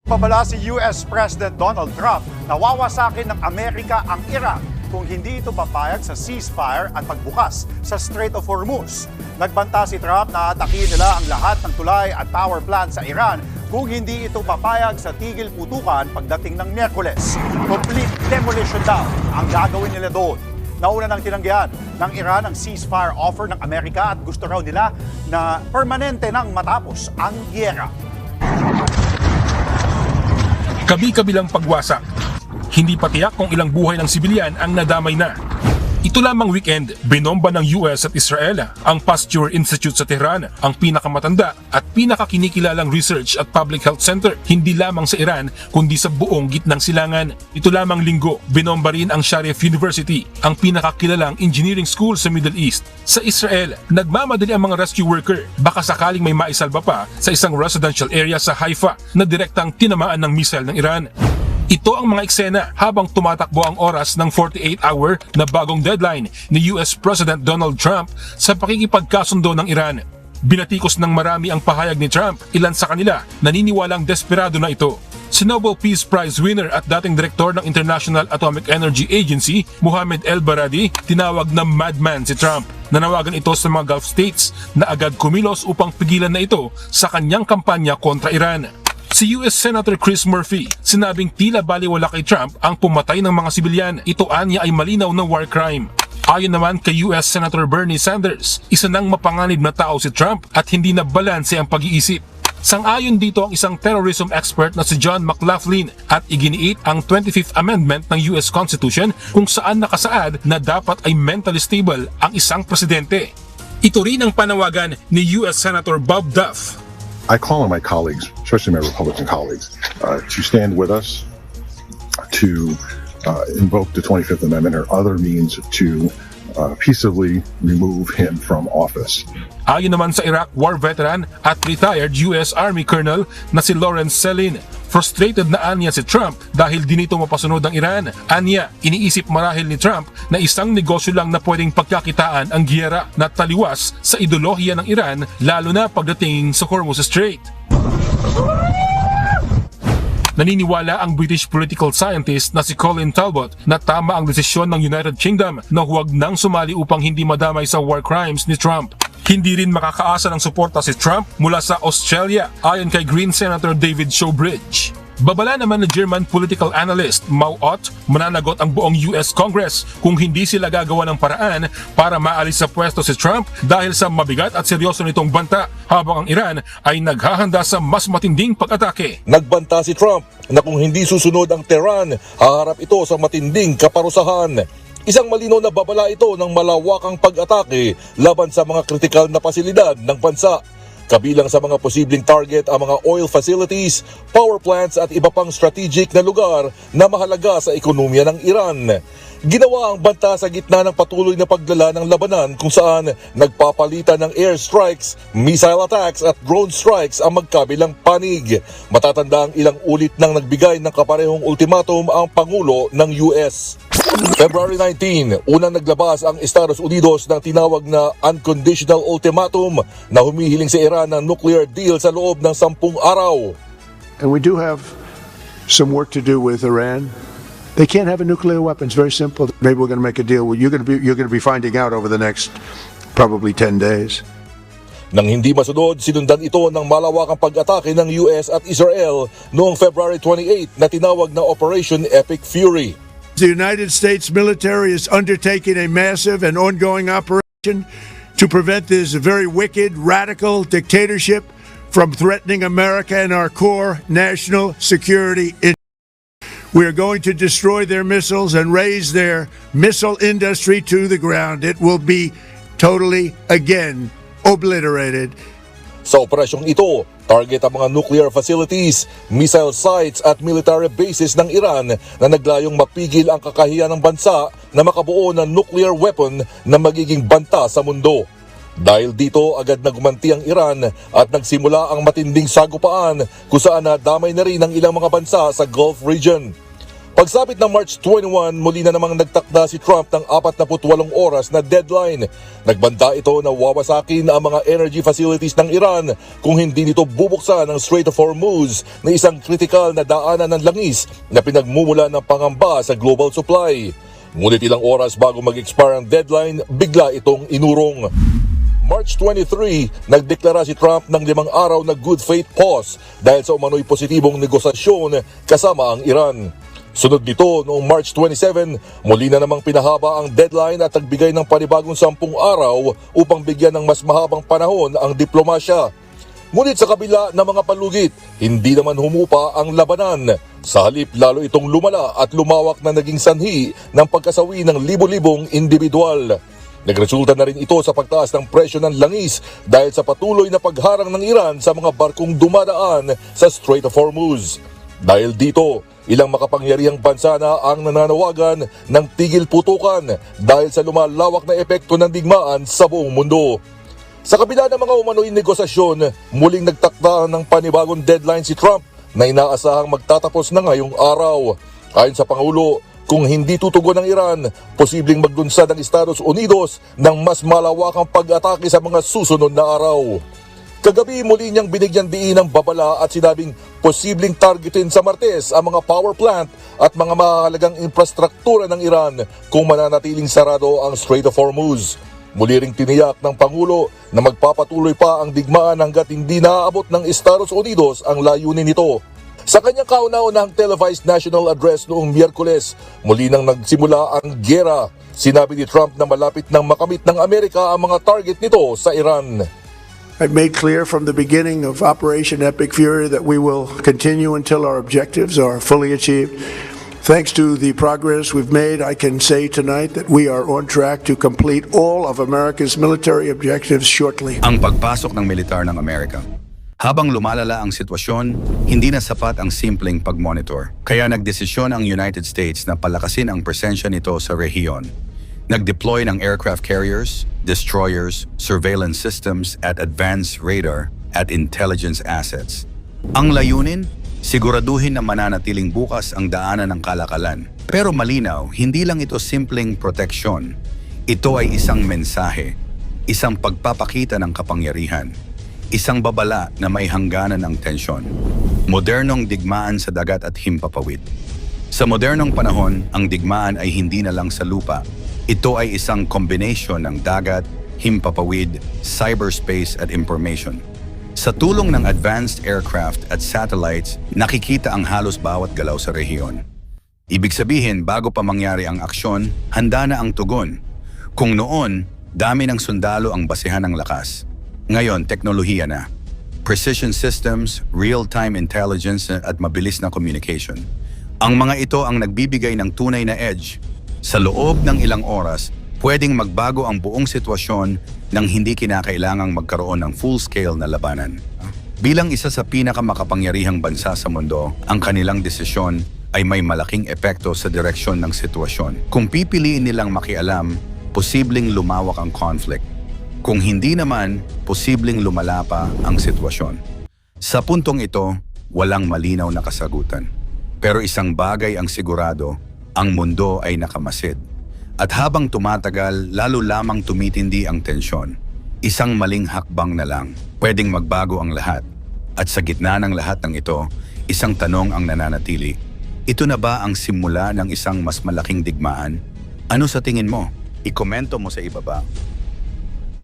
Pabala si US President Donald Trump na wawasakin ng Amerika ang Iran kung hindi ito papayag sa ceasefire at pagbukas sa Strait of Hormuz. Nagbanta si Trump na atakihin nila ang lahat ng tulay at power plant sa Iran kung hindi ito papayag sa tigil putukan pagdating ng Miyerkules. Complete demolition daw ang gagawin nila doon. Nauna nang tinanggihan ng Iran ang ceasefire offer ng Amerika at gusto raw nila na permanente nang matapos ang giyera. Kabi-kabilang pagwasak. Hindi pa tiyak kung ilang buhay ng sibilyan ang nadamay na. Ito lamang weekend, binomba ng US at Israel ang Pasteur Institute sa Tehran, ang pinakamatanda at pinakakinikilalang research at public health center, hindi lamang sa Iran kundi sa buong gitnang silangan. Ito lamang linggo, binomba rin ang Sharif University, ang pinakakilalang engineering school sa Middle East. Sa Israel, nagmamadali ang mga rescue worker, baka sakaling may maisalba pa sa isang residential area sa Haifa na direktang tinamaan ng missile ng Iran. Ito ang mga eksena habang tumatakbo ang oras ng 48-hour na bagong deadline ni US President Donald Trump sa pakikipagkasundo ng Iran. Binatikos ng marami ang pahayag ni Trump, ilan sa kanila naniniwalang desperado na ito. Si Nobel Peace Prize winner at dating direktor ng International Atomic Energy Agency, Mohammed El-Baradi, tinawag na madman si Trump. Nanawagan ito sa mga Gulf states na agad kumilos upang pigilan na ito sa kanyang kampanya kontra Iran. Si US Senator Chris Murphy, sinabing tila baliwala kay Trump ang pumatay ng mga sibilyan. Ito anya ay malinaw na war crime. Ayon naman kay US Senator Bernie Sanders, isa nang mapanganib na tao si Trump at hindi na balanse ang pag-iisip. Sang-ayon dito ang isang terrorism expert na si John McLaughlin at iginiit ang 25th Amendment ng US Constitution kung saan nakasaad na dapat ay mentally stable ang isang presidente. Ito rin ang panawagan ni US Senator Bob Duff. I call on my colleagues, especially my Republican colleagues, to stand with us, to invoke the 25th Amendment or other means to peaceably remove him from office. Ayon naman sa Iraq war veteran at retired US Army Colonel na si Lawrence Selin, frustrated na anya si Trump dahil di nito mapasunod ang Iran. Anya, iniisip marahil ni Trump na isang negosyo lang na pwedeng pagkakitaan ang giyera na taliwas sa ideolohiya ng Iran lalo na pagdating sa Hormuz Strait. Naniniwala ang British political scientist na si Colin Talbot na tama ang desisyon ng United Kingdom na huwag nang sumali upang hindi madamay sa war crimes ni Trump. Hindi rin makakaasa ng suporta si Trump mula sa Australia ayon kay Green Senator David Showbridge. Babala naman ng German political analyst Mau Ott, mananagot ang buong US Congress kung hindi sila gagawa ng paraan para maalis sa pwesto si Trump dahil sa mabigat at seryoso nitong banta habang ang Iran ay naghahanda sa mas matinding pag-atake. Nagbanta si Trump na kung hindi susunod ang Tehran, haharap ito sa matinding kaparusahan. Isang malinaw na babala ito ng malawakang pag-atake laban sa mga kritikal na pasilidad ng bansa. Kabilang sa mga posibleng target ang mga oil facilities, power plants at iba pang strategic na lugar na mahalaga sa ekonomiya ng Iran. Ginawa ang banta sa gitna ng patuloy na paglala ng labanan kung saan nagpapalitan ng air strikes, missile attacks at drone strikes ang magkabilang panig. Matatanda ang ilang ulit nang nagbigay ng kaparehong ultimatum ang Pangulo ng US. February 19, unang naglabas ang Estados Unidos ng tinawag na unconditional ultimatum na humihiling sa Iran ng nuclear deal sa loob ng 10 araw. And we do have some work to do with Iran. They can't have a nuclear weapon. It's very simple. Maybe we're going to make a deal. You're going to be finding out over the next probably 10 days. Nang hindi masunod, sinundan ito ng malawakang pag-atake ng US at Israel noong February 28 na tinawag na Operation Epic Fury. The United States military is undertaking a massive and ongoing operation to prevent this very wicked, radical dictatorship from threatening America and our core national security interests. We are going to destroy their missiles and raise their missile industry to the ground. It will be totally, again, obliterated. Sa operasyong ito, target ang mga nuclear facilities, missile sites at military bases ng Iran na naglayong mapigil ang kakahiyan ng bansa na makabuo ng nuclear weapon na magiging banta sa mundo. Dahil dito, agad na gumanti ang Iran at nagsimula ang matinding sagupaan kung saan nadamay na rin ang ilang mga bansa sa Gulf region. Pagsapit ng March 21, muli na namang nagtakda si Trump ng 48 oras na deadline. Nagbanta ito na wawasakin ang mga energy facilities ng Iran kung hindi nito bubuksan ang Strait of Hormuz na isang kritikal na daanan ng langis na pinagmumula ng pangamba sa global supply. Ngunit ilang oras bago mag-expire ang deadline, bigla itong inurong. March 23, nagdeklara si Trump ng 5 araw na good faith pause dahil sa umano'y positibong negosasyon kasama ang Iran. Sunod nito, noong March 27, muli na namang pinahaba ang deadline at nagbigay ng panibagong 10 araw upang bigyan ng mas mahabang panahon ang diplomasya. Ngunit sa kabila ng mga palugit, hindi naman humupa ang labanan. Sa halip, lalo itong lumala at lumawak na naging sanhi ng pagkasawi ng libo-libong individual. Nagresulta na rin ito sa pagtaas ng presyo ng langis dahil sa patuloy na pagharang ng Iran sa mga barkong dumadaan sa Strait of Hormuz. Dahil dito, ilang makapangyarihang bansa na ang nananawagan ng tigil putukan dahil sa lumalawak na epekto ng digmaan sa buong mundo. Sa kabila ng mga umano'y negosasyon, muling nagtakda ng panibagong deadline si Trump na inaasahang magtatapos na ngayong araw. Ayon sa Pangulo, kung hindi tutugon ng Iran, posibleng maglunsad ang Estados Unidos ng mas malawakang pag-atake sa mga susunod na araw. Kagabi muli niyang binigyan diin ng babala at sinabing posibleng targetin sa Martes ang mga power plant at mga mahalagang infrastruktura ng Iran kung mananatiling sarado ang Strait of Hormuz. Muli ring tiniyak ng Pangulo na magpapatuloy pa ang digmaan hanggat hindi naaabot ng Estados Unidos ang layunin nito. Sa kanyang kauna-unahang televised national address noong Miyerkules, muli nang nagsimula ang giyera. Sinabi ni Trump na malapit nang makamit ng Amerika ang mga target nito sa Iran. I've made clear from the beginning of Operation Epic Fury that we will continue until our objectives are fully achieved. Thanks to the progress we've made, I can say tonight that we are on track to complete all of America's military objectives shortly. Ang pagpasok ng militar ng Amerika. Habang lumalala ang sitwasyon, hindi na sapat ang simpleng pag-monitor. Kaya nagdesisyon ang United States na palakasin ang presensya nito sa rehiyon. Nag-deploy ng aircraft carriers, destroyers, surveillance systems at advanced radar at intelligence assets. Ang layunin, siguraduhin na mananatiling bukas ang daanan ng kalakalan. Pero malinaw, hindi lang ito simpleng proteksyon. Ito ay isang mensahe, isang pagpapakita ng kapangyarihan, isang babala na may hangganan ng tensyon. Modernong digmaan sa dagat at himpapawid. Sa modernong panahon, ang digmaan ay hindi na lang sa lupa. Ito ay isang combination ng dagat, himpapawid, cyberspace at information. Sa tulong ng advanced aircraft at satellites, nakikita ang halos bawat galaw sa rehiyon. Ibig sabihin, bago pa mangyari ang aksyon, handa na ang tugon. Kung noon, dami ng sundalo ang basehan ng lakas. Ngayon, teknolohiya na. Precision systems, real-time intelligence at mabilis na communication. Ang mga ito ang nagbibigay ng tunay na edge. Sa loob ng ilang oras, pwedeng magbago ang buong sitwasyon nang hindi kinakailangang magkaroon ng full-scale na labanan. Bilang isa sa pinakamakapangyarihang bansa sa mundo, ang kanilang desisyon ay may malaking epekto sa direksyon ng sitwasyon. Kung pipiliin nilang makialam, posibleng lumawak ang conflict. Kung hindi naman, posibleng lumala pa ang sitwasyon. Sa puntong ito, walang malinaw na kasagutan. Pero isang bagay ang sigurado, ang mundo ay nakamasid. At habang tumatagal, lalo lamang tumitindi ang tensyon. Isang maling hakbang na lang, pwedeng magbago ang lahat. At sa gitna ng lahat ng ito, isang tanong ang nananatili. Ito na ba ang simula ng isang mas malaking digmaan? Ano sa tingin mo? Ikomento mo sa ibaba.